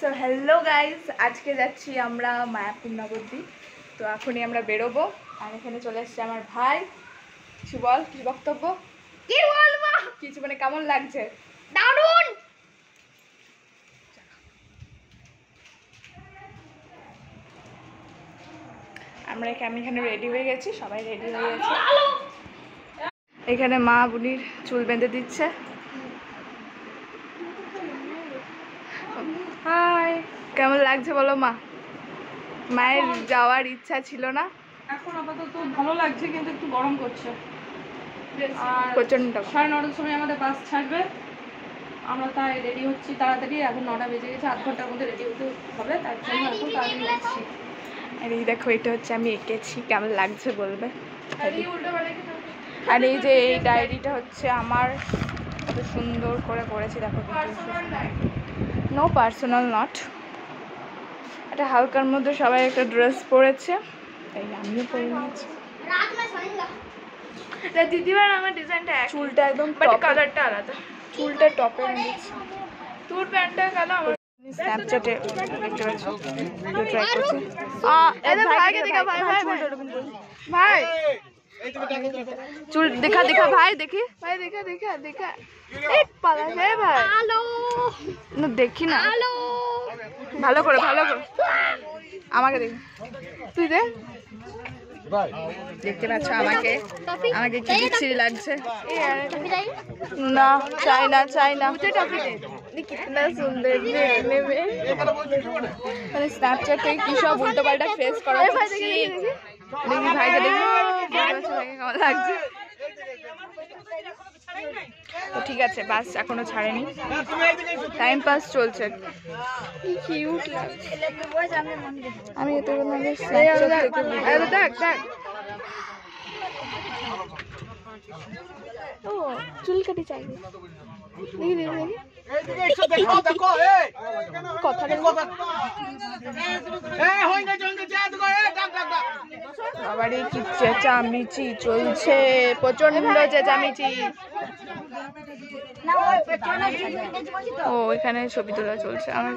So hello guys, আজকে যাচ্ছি আমরা মায়াপুর নবদ্বীপ। তো এখনই আমরা বেরোবো। আর এখানে চলে এসছে আমার ভাই। কিছু বল, কিছু বক্তব্য? কি বলবো, কিছু মানে কেমন লাগছে? দারুণ। আমি এখানে রেডি হয়ে গেছি, সবাই রেডি হয়ে গেছে। এখানে মা বুনির চুল বেঁধে দিচ্ছে। হাই, কেমন লাগছে বলো মা? মায়ের যাওয়ার ইচ্ছা ছিল না, এখন আপাতত ভালো লাগছে, কিন্তু একটু গরম করছে। আর প্রচন্ড 9:30টার সময় আমাদের বাস ছাড়বে। আমরা তাই রেডি হচ্ছি তাড়াতাড়ি। এখন 9টা বেজে গেছে, আধ ঘন্টার মধ্যে রেডি হতে হবে, তার জন্য এখন তাড়াতাড়ি যাচ্ছি। আর এই দেখো, এটা হচ্ছে আমি এঁকেছি, কেমন লাগছে বলবে। আর এই যে এই ডায়েরিটা হচ্ছে আমার, কত সুন্দর করে করেছি দেখো। নো পার্সোনাল নট, একটা হালকার মধ্যে সবাই একটা ড্রেস পরেছে, তাই আমিও পরে নিয়েছি। দিদিবার আমার ডিজাইনটা চুলটা একদম কালারটা আলাদা, চুলটা টপে নিয়েছি। তোর প্যান্টটা কেন আমার স্ন্যাপচ্যাটে দেখতে পাচ্ছ, ট্রাই করছি। ভাইকে দেখা, ভাই ভাই ভাই চুল দেখা দেখা ভাই, দেখি ভাই, দেখা দেখা দেখা। এই পালা রে ভাই, হ্যালো না, দেখি না ভালো করে, ভালো করে আমাকে দেখি, তুই দেখ। দেখতে পাচ্ছ আমাকে, আমাকে কি বিচ্ছিরি লাগছে। না চাই না, চাই না। কিতনা সুন্দর মানে স্ন্যাপচ্যাটে কি সব উল্টো পাল্টা ফেস করা হচ্ছে। দেখি ভাইকে, দেখি ভাইকে কেমন লাগছে। তো ঠিক আছে, বাস এখনো ছাড়েনি, টাইম পাস চলছে। কিউট লাগছে। আমি এত ও চুল কাটি চাই, দেখি দেখি দেখি বাবারে কি চেঁচামেচি চলছে, প্রচন্ড চেঁচামেচি। ও এখানে ছবি তোলা চলছে আমার।